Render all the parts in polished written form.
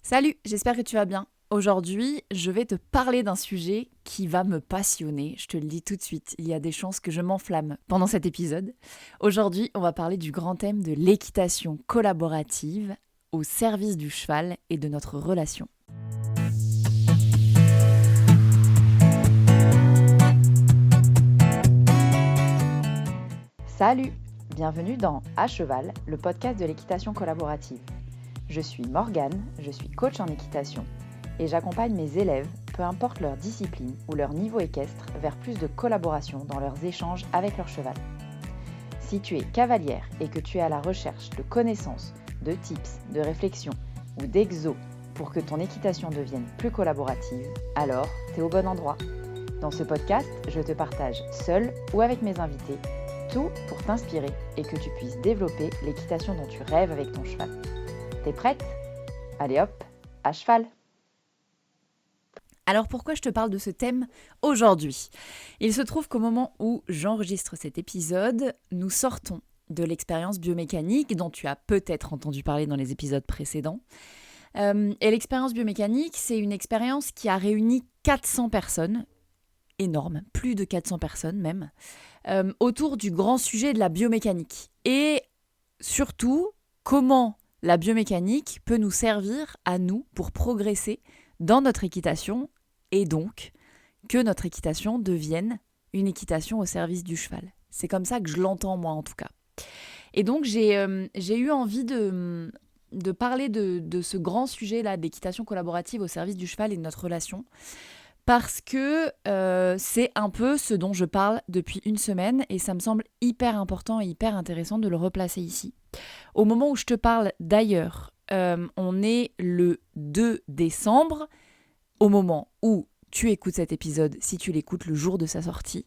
Salut, j'espère que tu vas bien. Aujourd'hui, je vais te parler d'un sujet qui va me passionner. Je te le dis tout de suite, il y a des chances que je m'enflamme pendant cet épisode. Aujourd'hui, on va parler du grand thème de l'équitation collaborative au service du cheval et de notre relation. Salut, bienvenue dans À Cheval, le podcast de l'équitation collaborative. Je suis Morgane, je suis coach en équitation et j'accompagne mes élèves, peu importe leur discipline ou leur niveau équestre, vers plus de collaboration dans leurs échanges avec leur cheval. Si tu es cavalière et que tu es à la recherche de connaissances, de tips, de réflexions ou d'exos pour que ton équitation devienne plus collaborative, alors tu es au bon endroit. Dans ce podcast, je te partage seule ou avec mes invités tout pour t'inspirer et que tu puisses développer l'équitation dont tu rêves avec ton cheval. T'es prête ? Allez hop, à cheval ! Alors pourquoi je te parle de ce thème aujourd'hui ? Il se trouve qu'au moment où j'enregistre cet épisode, nous sortons de l'expérience biomécanique dont tu as peut-être entendu parler dans les épisodes précédents. Et l'expérience biomécanique, c'est une expérience qui a réuni 400 personnes, énorme, plus de 400 personnes même, autour du grand sujet de la biomécanique. Et surtout, comment la biomécanique peut nous servir à nous pour progresser dans notre équitation et donc que notre équitation devienne une équitation au service du cheval. C'est comme ça que je l'entends moi en tout cas. Et donc j'ai eu envie de parler de ce grand sujet-là, de l'équitation collaborative au service du cheval et de notre relation, parce que c'est un peu ce dont je parle depuis une semaine et ça me semble hyper important et hyper intéressant de le replacer ici. Au moment où je te parle d'ailleurs, on est le 2 décembre, au moment où tu écoutes cet épisode, si tu l'écoutes le jour de sa sortie.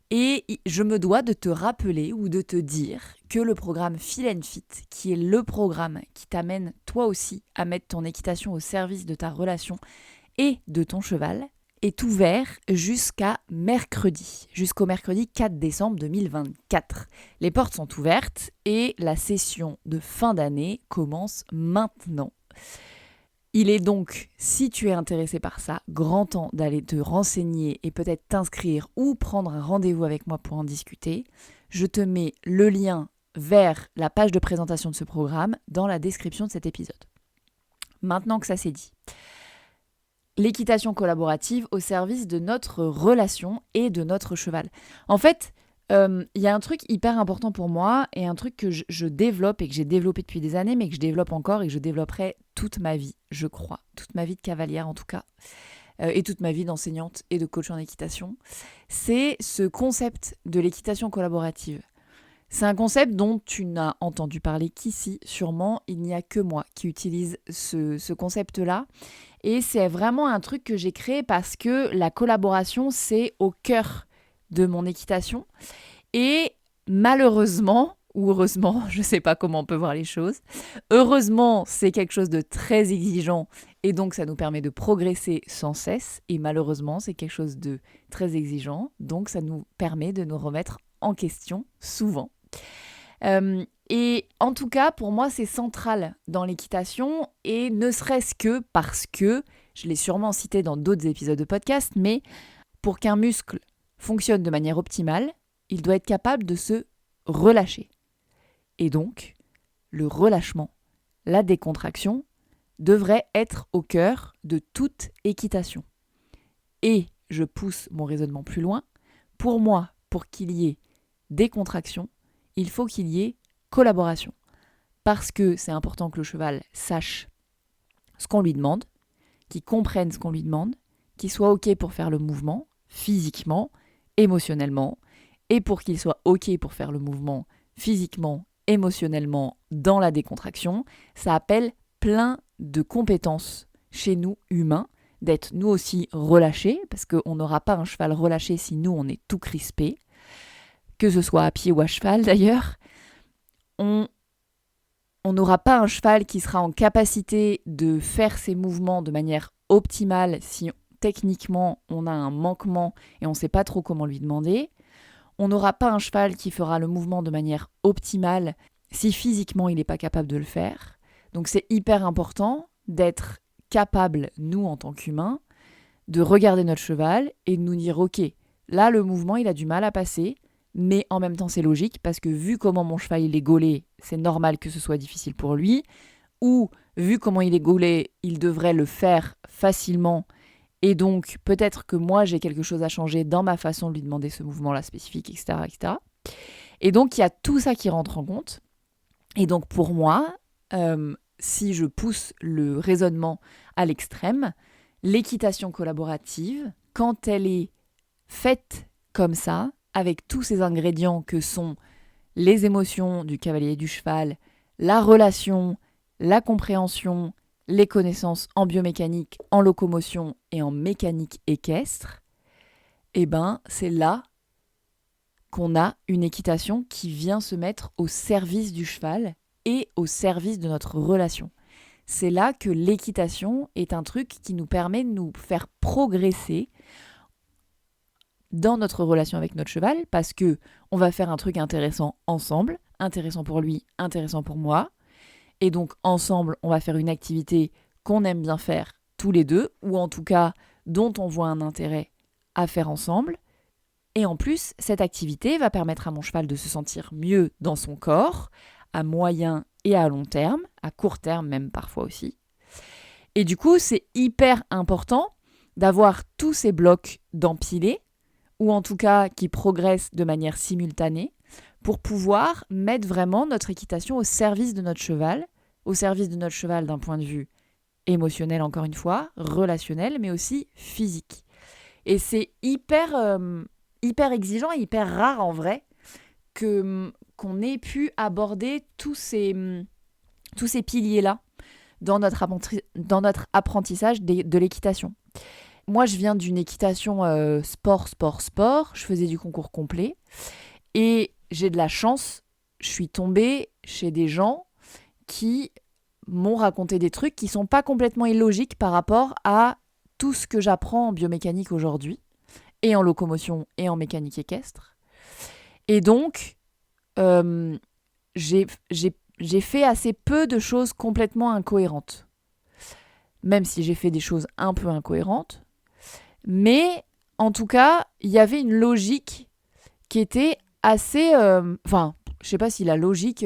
Et je me dois de te rappeler ou de te dire que le programme Feel & Fit, qui est le programme qui t'amène toi aussi à mettre ton équitation au service de ta relation et de ton cheval, est ouvert jusqu'au mercredi 4 décembre 2024. Les portes sont ouvertes et la session de fin d'année commence maintenant. Il est donc, si tu es intéressé par ça, grand temps d'aller te renseigner et peut-être t'inscrire ou prendre un rendez-vous avec moi pour en discuter. Je te mets le lien vers la page de présentation de ce programme dans la description de cet épisode. Maintenant que ça c'est dit, l'équitation collaborative au service de notre relation et de notre cheval. En fait, il y a un truc hyper important pour moi et un truc que je développe et que j'ai développé depuis des années, mais que je développe encore et que je développerai toute ma vie, je crois. Toute ma vie de cavalière en tout cas, et toute ma vie d'enseignante et de coach en équitation. C'est ce concept de l'équitation collaborative. C'est un concept dont tu n'as entendu parler qu'ici, sûrement. Il n'y a que moi qui utilise ce concept-là. Et c'est vraiment un truc que j'ai créé parce que la collaboration, c'est au cœur de mon équitation. Et malheureusement, ou heureusement, je ne sais pas comment on peut voir les choses, heureusement, c'est quelque chose de très exigeant et donc ça nous permet de progresser sans cesse. Et malheureusement, c'est quelque chose de très exigeant, donc ça nous permet de nous remettre en question souvent. Et en tout cas, pour moi, c'est central dans l'équitation et ne serait-ce que parce que, je l'ai sûrement cité dans d'autres épisodes de podcast, mais pour qu'un muscle fonctionne de manière optimale, il doit être capable de se relâcher. Et donc, le relâchement, la décontraction, devrait être au cœur de toute équitation. Et je pousse mon raisonnement plus loin. Pour moi, pour qu'il y ait décontraction, il faut qu'il y ait collaboration. Parce que c'est important que le cheval sache ce qu'on lui demande, qu'il comprenne ce qu'on lui demande, qu'il soit OK pour faire le mouvement, physiquement, émotionnellement, et pour qu'il soit OK pour faire le mouvement physiquement, émotionnellement, dans la décontraction, ça appelle plein de compétences chez nous humains, d'être nous aussi relâchés, parce qu'on n'aura pas un cheval relâché si nous on est tout crispé, que ce soit à pied ou à cheval d'ailleurs. On n'aura pas un cheval qui sera en capacité de faire ses mouvements de manière optimale si techniquement on a un manquement et on ne sait pas trop comment lui demander. On n'aura pas un cheval qui fera le mouvement de manière optimale si physiquement il n'est pas capable de le faire. Donc c'est hyper important d'être capables, nous en tant qu'humains, de regarder notre cheval et de nous dire « Ok, là le mouvement il a du mal à passer, mais en même temps c'est logique parce que vu comment mon cheval il est gaulé, c'est normal que ce soit difficile pour lui. Ou vu comment il est gaulé, il devrait le faire facilement. Et donc peut-être que moi j'ai quelque chose à changer dans ma façon de lui demander ce mouvement-là spécifique, etc., etc. » Et donc il y a tout ça qui rentre en compte. Et donc pour moi, si je pousse le raisonnement à l'extrême, l'équitation collaborative, quand elle est faite comme ça, avec tous ces ingrédients que sont les émotions du cavalier et du cheval, la relation, la compréhension, les connaissances en biomécanique, en locomotion et en mécanique équestre, eh ben c'est là qu'on a une équitation qui vient se mettre au service du cheval et au service de notre relation. C'est là que l'équitation est un truc qui nous permet de nous faire progresser dans notre relation avec notre cheval parce que on va faire un truc intéressant ensemble, intéressant pour lui, intéressant pour moi. Et donc ensemble, on va faire une activité qu'on aime bien faire tous les deux, ou en tout cas dont on voit un intérêt à faire ensemble. Et en plus, cette activité va permettre à mon cheval de se sentir mieux dans son corps, à moyen et à long terme, à court terme même parfois aussi. Et du coup, c'est hyper important d'avoir tous ces blocs d'empilés, ou en tout cas qui progressent de manière simultanée, pour pouvoir mettre vraiment notre équitation au service de notre cheval d'un point de vue émotionnel encore une fois, relationnel, mais aussi physique. Et c'est hyper exigeant et hyper rare en vrai qu'on ait pu aborder tous ces piliers-là dans notre apprentissage de l'équitation. Moi, je viens d'une équitation sport. Je faisais du concours complet. Et j'ai de la chance, je suis tombée chez des gens qui m'ont raconté des trucs qui ne sont pas complètement illogiques par rapport à tout ce que j'apprends en biomécanique aujourd'hui, et en locomotion et en mécanique équestre. Et donc, j'ai fait assez peu de choses complètement incohérentes. Même si j'ai fait des choses un peu incohérentes. Mais en tout cas, il y avait une logique qui était assez... je sais pas si la logique,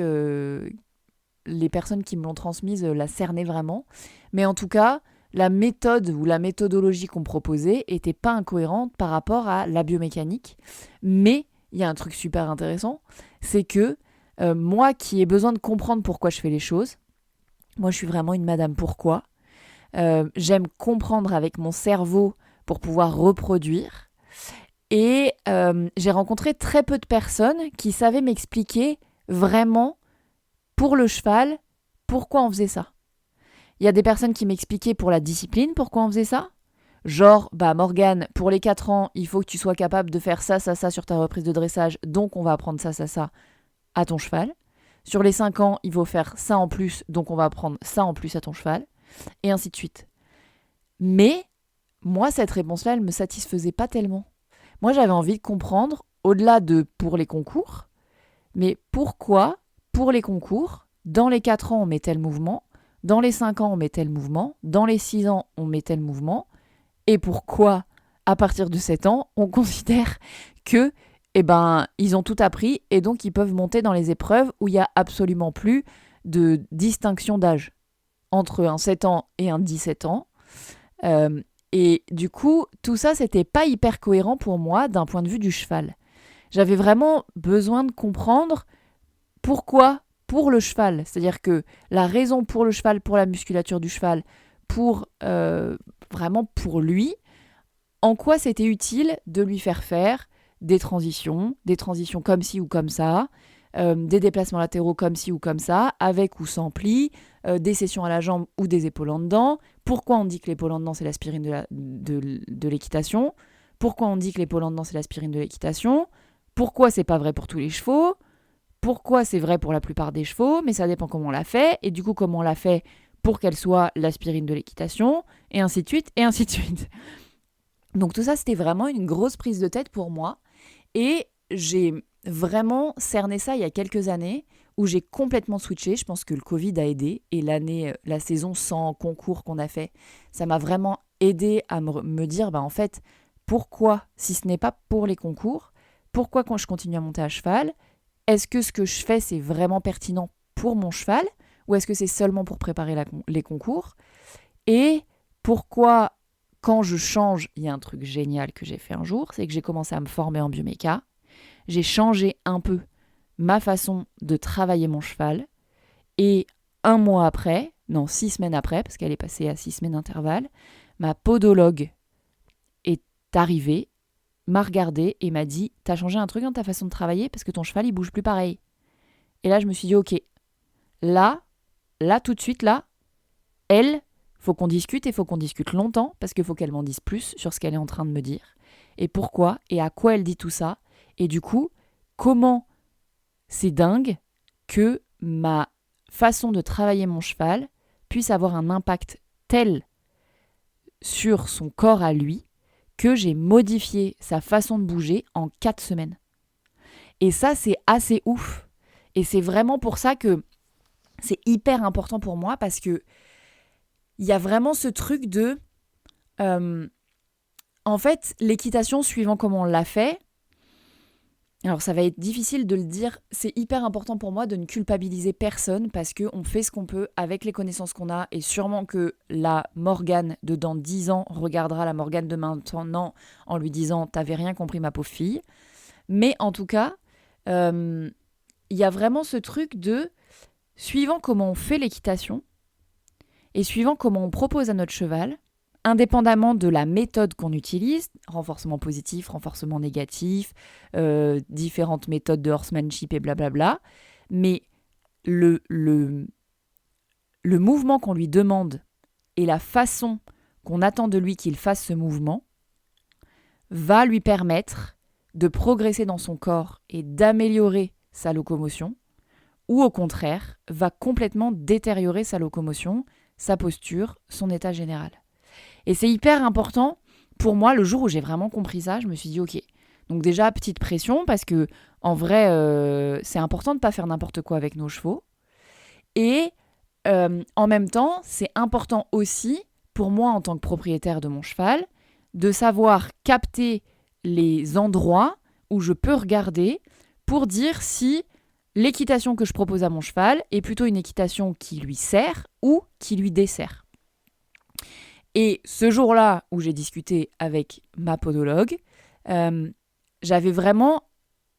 les personnes qui me l'ont transmise la cernaient vraiment. Mais en tout cas, la méthode ou la méthodologie qu'on proposait était pas incohérente par rapport à la biomécanique. Mais il y a un truc super intéressant, c'est que moi qui ai besoin de comprendre pourquoi je fais les choses, moi je suis vraiment une madame pourquoi. J'aime comprendre avec mon cerveau pour pouvoir reproduire. Et j'ai rencontré très peu de personnes qui savaient m'expliquer vraiment pour le cheval pourquoi on faisait ça. Il y a des personnes qui m'expliquaient pour la discipline pourquoi on faisait ça. Genre, Morgane, pour les 4 ans, il faut que tu sois capable de faire ça sur ta reprise de dressage, donc on va apprendre ça à ton cheval. Sur les 5 ans, il faut faire ça en plus, donc on va apprendre ça en plus à ton cheval, et ainsi de suite. Mais, moi, cette réponse-là, elle ne me satisfaisait pas tellement. Moi, j'avais envie de comprendre, au-delà de pour les concours, mais pourquoi, pour les concours, dans les 4 ans, on met tel mouvement, dans les 5 ans, on met tel mouvement, dans les 6 ans, on met tel mouvement, et pourquoi, à partir de 7 ans, on considère que, ils ont tout appris, et donc ils peuvent monter dans les épreuves où il n'y a absolument plus de distinction d'âge entre un 7 ans et un 17 ans. Et du coup, tout ça, c'était pas hyper cohérent pour moi d'un point de vue du cheval. J'avais vraiment besoin de comprendre pourquoi pour le cheval. C'est-à-dire que la raison pour le cheval, pour la musculature du cheval, vraiment pour lui, en quoi c'était utile de lui faire des transitions comme ci ou comme ça, des déplacements latéraux comme ci ou comme ça, avec ou sans pli, des sessions à la jambe ou des épaules en dedans. Pourquoi on dit que l'épaule en dedans c'est l'aspirine de l'équitation? Pourquoi on dit que l'épaule en dedans c'est l'aspirine de l'équitation? Pourquoi c'est pas vrai pour tous les chevaux? Pourquoi c'est vrai pour la plupart des chevaux? Mais ça dépend comment on l'a fait, et du coup comment on l'a fait pour qu'elle soit l'aspirine de l'équitation, et ainsi de suite, et ainsi de suite. Donc tout ça, c'était vraiment une grosse prise de tête pour moi, et j'ai vraiment cerné ça il y a quelques années, où j'ai complètement switché. Je pense que le Covid a aidé et la saison sans concours qu'on a fait, ça m'a vraiment aidé à me dire, en fait, pourquoi, si ce n'est pas pour les concours, pourquoi quand je continue à monter à cheval, est-ce que ce que je fais, c'est vraiment pertinent pour mon cheval ou est-ce que c'est seulement pour préparer les concours? Et pourquoi, quand je change, il y a un truc génial que j'ai fait un jour, c'est que j'ai commencé à me former en bioméca. J'ai changé un peu ma façon de travailler mon cheval. Et 6 semaines après, parce qu'elle est passée à 6 semaines d'intervalle, ma podologue est arrivée, m'a regardée et m'a dit « T'as changé un truc dans ta façon de travailler parce que ton cheval, il bouge plus pareil. » Et là, je me suis dit « Ok, là, tout de suite, là, elle, faut qu'on discute et faut qu'on discute longtemps parce qu'il faut qu'elle m'en dise plus sur ce qu'elle est en train de me dire et pourquoi et à quoi elle dit tout ça. Et du coup, comment c'est dingue que ma façon de travailler mon cheval puisse avoir un impact tel sur son corps à lui que j'ai modifié sa façon de bouger en 4 semaines. Et ça, c'est assez ouf. Et c'est vraiment pour ça que c'est hyper important pour moi parce que il y a vraiment ce truc de... en fait, l'équitation, suivant comment on l'a fait, alors ça va être difficile de le dire, c'est hyper important pour moi de ne culpabiliser personne parce qu'on fait ce qu'on peut avec les connaissances qu'on a et sûrement que la Morgane de dans 10 ans regardera la Morgane de maintenant en lui disant « T'avais rien compris ma pauvre fille ». Mais en tout cas, il y a vraiment ce truc de, suivant comment on fait l'équitation et suivant comment on propose à notre cheval, indépendamment de la méthode qu'on utilise, renforcement positif, renforcement négatif, différentes méthodes de horsemanship et blablabla, mais le mouvement qu'on lui demande et la façon qu'on attend de lui qu'il fasse ce mouvement va lui permettre de progresser dans son corps et d'améliorer sa locomotion, ou au contraire, va complètement détériorer sa locomotion, sa posture, son état général. Et c'est hyper important pour moi, le jour où j'ai vraiment compris ça, je me suis dit ok. Donc déjà, petite pression parce que en vrai, c'est important de ne pas faire n'importe quoi avec nos chevaux. Et en même temps, c'est important aussi pour moi en tant que propriétaire de mon cheval de savoir capter les endroits où je peux regarder pour dire si l'équitation que je propose à mon cheval est plutôt une équitation qui lui sert ou qui lui dessert. Et ce jour-là où j'ai discuté avec ma podologue, j'avais vraiment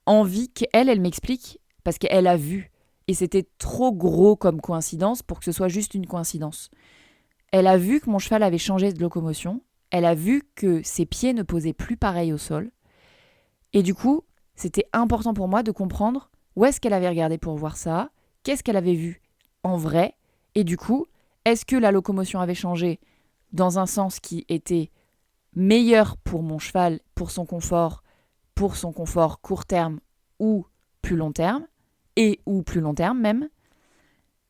envie qu'elle m'explique, parce qu'elle a vu, et c'était trop gros comme coïncidence pour que ce soit juste une coïncidence. Elle a vu que mon cheval avait changé de locomotion, elle a vu que ses pieds ne posaient plus pareil au sol, et du coup, c'était important pour moi de comprendre où est-ce qu'elle avait regardé pour voir ça, qu'est-ce qu'elle avait vu en vrai, et du coup, est-ce que la locomotion avait changé dans un sens qui était meilleur pour mon cheval, pour son confort court terme ou plus long terme, et ou plus long terme même,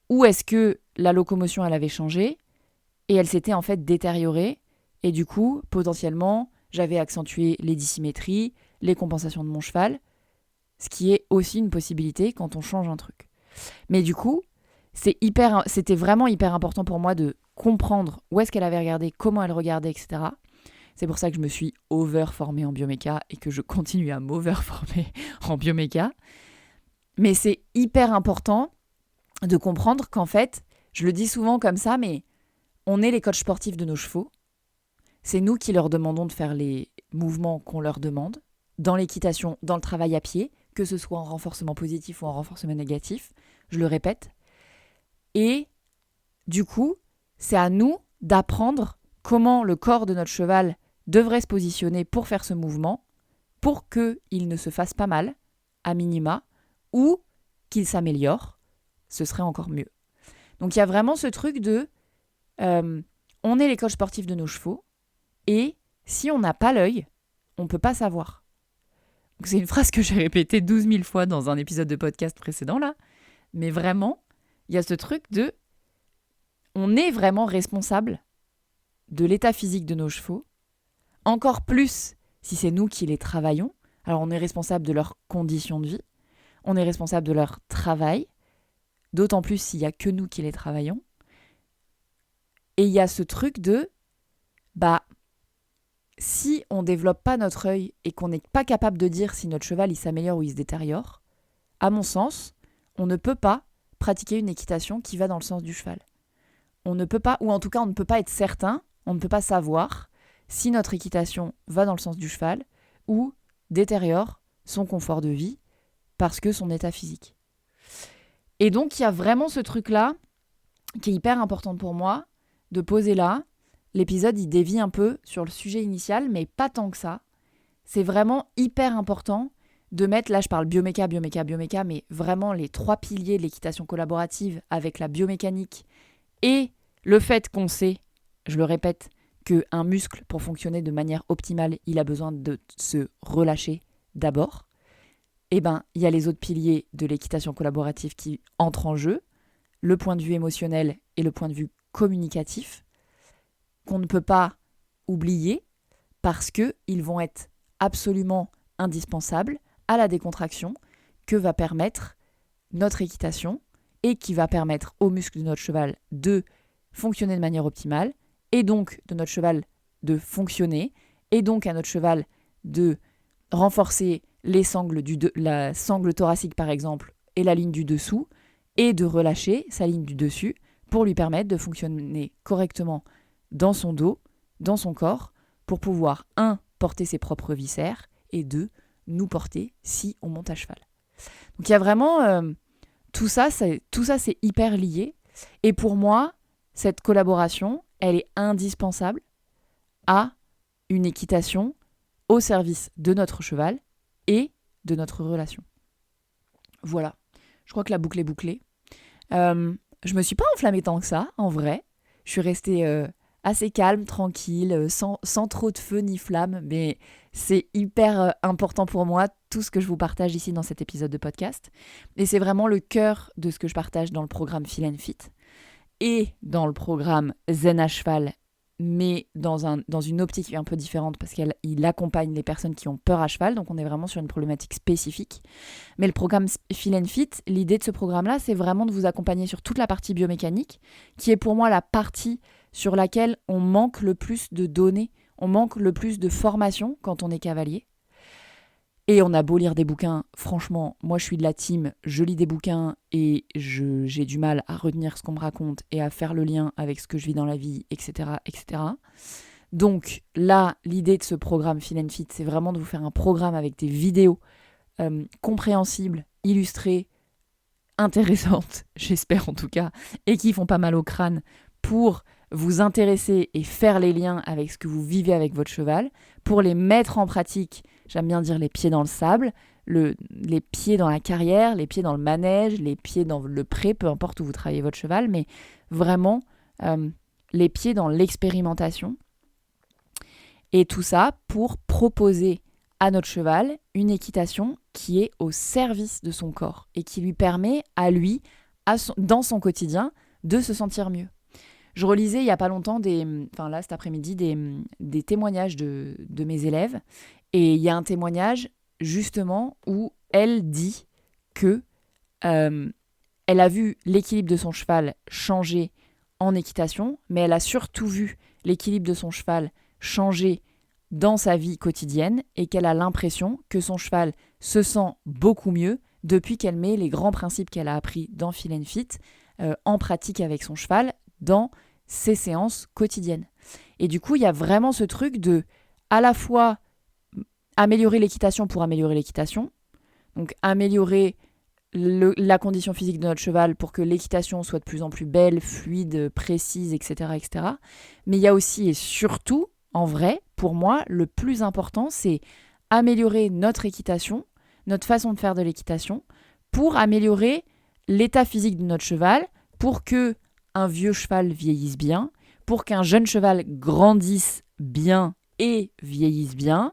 ou est-ce que la locomotion elle avait changé et elle s'était en fait détériorée et du coup potentiellement j'avais accentué les dissymétries, les compensations de mon cheval, ce qui est aussi une possibilité quand on change un truc. Mais du coup, c'était vraiment hyper important pour moi de comprendre où est-ce qu'elle avait regardé, comment elle regardait, etc. C'est pour ça que je me suis over-formée en bioméca et que je continue à m'over-former en bioméca. Mais c'est hyper important de comprendre qu'en fait, je le dis souvent comme ça, mais on est les coachs sportifs de nos chevaux. C'est nous qui leur demandons de faire les mouvements qu'on leur demande, dans l'équitation, dans le travail à pied, que ce soit en renforcement positif ou en renforcement négatif. Je le répète. Et du coup, c'est à nous d'apprendre comment le corps de notre cheval devrait se positionner pour faire ce mouvement, pour qu'il ne se fasse pas mal, à minima, ou qu'il s'améliore, ce serait encore mieux. Donc il y a vraiment ce truc de on est les coachs sportifs de nos chevaux, et si on n'a pas l'œil, on ne peut pas savoir. Donc, c'est une phrase que j'ai répétée 12 000 fois dans un épisode de podcast précédent, là, mais vraiment, il y a ce truc de on est vraiment responsable de l'état physique de nos chevaux, encore plus si c'est nous qui les travaillons. Alors on est responsable de leurs conditions de vie, on est responsable de leur travail, d'autant plus s'il n'y a que nous qui les travaillons. Et il y a ce truc de, si on ne développe pas notre œil et qu'on n'est pas capable de dire si notre cheval il s'améliore ou il se détériore, à mon sens, on ne peut pas pratiquer une équitation qui va dans le sens du cheval. On ne peut pas, ou en tout cas on ne peut pas être certain, on ne peut pas savoir si notre équitation va dans le sens du cheval ou détériore son confort de vie parce que son état physique. Et donc il y a vraiment ce truc-là qui est hyper important pour moi, de poser là. L'épisode, il dévie un peu sur le sujet initial, mais pas tant que ça. C'est vraiment hyper important de mettre, là je parle bioméca, mais vraiment les 3 piliers de l'équitation collaborative avec la biomécanique et le fait qu'on sait, je le répète, qu'un muscle, pour fonctionner de manière optimale, il a besoin de se relâcher d'abord. Il y a les autres piliers de l'équitation collaborative qui entrent en jeu, le point de vue émotionnel et le point de vue communicatif, qu'on ne peut pas oublier parce qu'ils vont être absolument indispensables à la décontraction que va permettre notre équitation et qui va permettre aux muscles de notre cheval de fonctionner de manière optimale et donc de notre cheval de fonctionner et donc à notre cheval de renforcer les sangles la sangle thoracique par exemple et la ligne du dessous et de relâcher sa ligne du dessus pour lui permettre de fonctionner correctement dans son dos, dans son corps, pour pouvoir 1. Porter ses propres viscères et 2. Nous porter si on monte à cheval. Donc il y a vraiment tout ça c'est hyper lié. Et pour moi, cette collaboration, elle est indispensable à une équitation au service de notre cheval et de notre relation. Voilà, je crois que la boucle est bouclée. Je me suis pas enflammée tant que ça, en vrai. Je suis restée assez calme, tranquille, sans trop de feu ni flamme, mais c'est hyper important pour moi, tout ce que je vous partage ici dans cet épisode de podcast. Et c'est vraiment le cœur de ce que je partage dans le programme Feel and Fit et dans le programme Zen à cheval, mais dans une optique un peu différente parce qu'il accompagne les personnes qui ont peur à cheval, donc on est vraiment sur une problématique spécifique. Mais le programme Feel and Fit, l'idée de ce programme-là, c'est vraiment de vous accompagner sur toute la partie biomécanique, qui est pour moi la partie sur laquelle on manque le plus de données, on manque le plus de formation quand on est cavalier. Et on a beau lire des bouquins, franchement, moi je suis de la team, je lis des bouquins et j'ai du mal à retenir ce qu'on me raconte et à faire le lien avec ce que je vis dans la vie, etc. etc. Donc là, l'idée de ce programme Feel and Fit, c'est vraiment de vous faire un programme avec des vidéos compréhensibles, illustrées, intéressantes, j'espère en tout cas, et qui font pas mal au crâne pour vous intéresser et faire les liens avec ce que vous vivez avec votre cheval, pour les mettre en pratique. J'aime bien dire les pieds dans le sable, les pieds dans la carrière, les pieds dans le manège, les pieds dans le pré, peu importe où vous travaillez votre cheval, mais vraiment les pieds dans l'expérimentation. Et tout ça pour proposer à notre cheval une équitation qui est au service de son corps et qui lui permet à lui, dans son quotidien, de se sentir mieux. Je relisais il n'y a pas longtemps, cet après-midi, des témoignages de mes élèves. Et il y a un témoignage, justement, où elle dit que elle a vu l'équilibre de son cheval changer en équitation, mais elle a surtout vu l'équilibre de son cheval changer dans sa vie quotidienne et qu'elle a l'impression que son cheval se sent beaucoup mieux depuis qu'elle met les grands principes qu'elle a appris dans Feel and Fit en pratique avec son cheval dans ses séances quotidiennes. Et du coup, il y a vraiment ce truc de, à la fois, améliorer l'équitation pour améliorer l'équitation, donc améliorer la condition physique de notre cheval pour que l'équitation soit de plus en plus belle, fluide, précise, etc., etc. Mais il y a aussi et surtout, en vrai, pour moi, le plus important, c'est améliorer notre équitation, notre façon de faire de l'équitation, pour améliorer l'état physique de notre cheval, pour que un vieux cheval vieillisse bien, pour qu'un jeune cheval grandisse bien et vieillisse bien,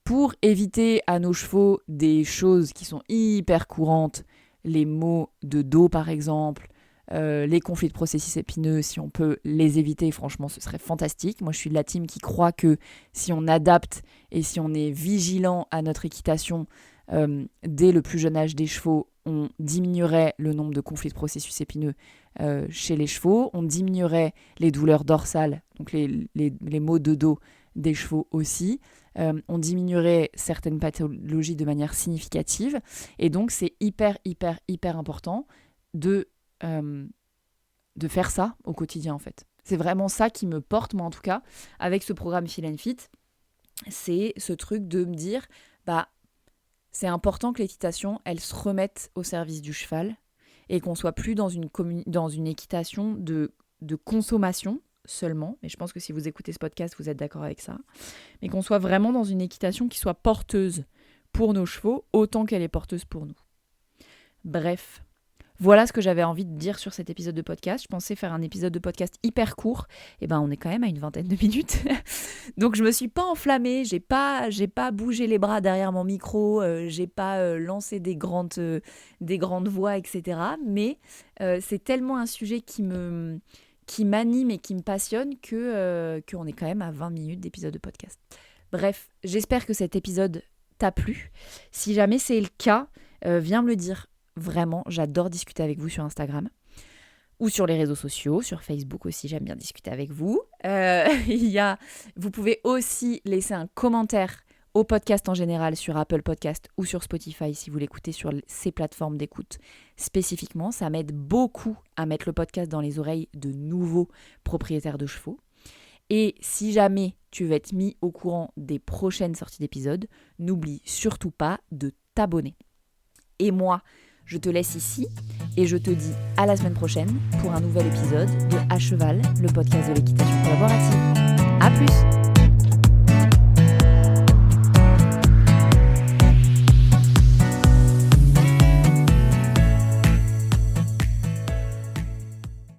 pour éviter à nos chevaux des choses qui sont hyper courantes, les maux de dos par exemple, les conflits de processus épineux, si on peut les éviter, franchement ce serait fantastique. Moi je suis de la team qui croit que si on adapte et si on est vigilant à notre équitation, dès le plus jeune âge des chevaux, on diminuerait le nombre de conflits de processus épineux chez les chevaux, on diminuerait les douleurs dorsales, donc les maux de dos des chevaux aussi, on diminuerait certaines pathologies de manière significative, et donc c'est hyper important de faire ça au quotidien en fait. C'est vraiment ça qui me porte, moi en tout cas, avec ce programme Feel & Fit, c'est ce truc de me dire, c'est important que l'équitation, elle se remette au service du cheval et qu'on soit plus dans une équitation de consommation seulement, mais je pense que si vous écoutez ce podcast, vous êtes d'accord avec ça, mais qu'on soit vraiment dans une équitation qui soit porteuse pour nos chevaux autant qu'elle est porteuse pour nous. Bref, voilà ce que j'avais envie de dire sur cet épisode de podcast. Je pensais faire un épisode de podcast hyper court. Et on est quand même à une 20aine de minutes. Donc je me suis pas enflammée, j'ai pas bougé les bras derrière mon micro, j'ai pas lancé des grandes voix, etc. Mais c'est tellement un sujet qui m'anime et qui me passionne qu'on est quand même à 20 minutes d'épisode de podcast. Bref, j'espère que cet épisode t'a plu. Si jamais c'est le cas, viens me le dire. Vraiment, j'adore discuter avec vous sur Instagram ou sur les réseaux sociaux, sur Facebook aussi, j'aime bien discuter avec vous. Vous pouvez aussi laisser un commentaire au podcast en général sur Apple Podcast ou sur Spotify si vous l'écoutez sur ces plateformes d'écoute spécifiquement. Ça m'aide beaucoup à mettre le podcast dans les oreilles de nouveaux propriétaires de chevaux. Et si jamais tu veux être mis au courant des prochaines sorties d'épisodes, n'oublie surtout pas de t'abonner. Et moi, je te laisse ici et je te dis à la semaine prochaine pour un nouvel épisode de À Cheval, le podcast de l'équitation collaborative. À plus!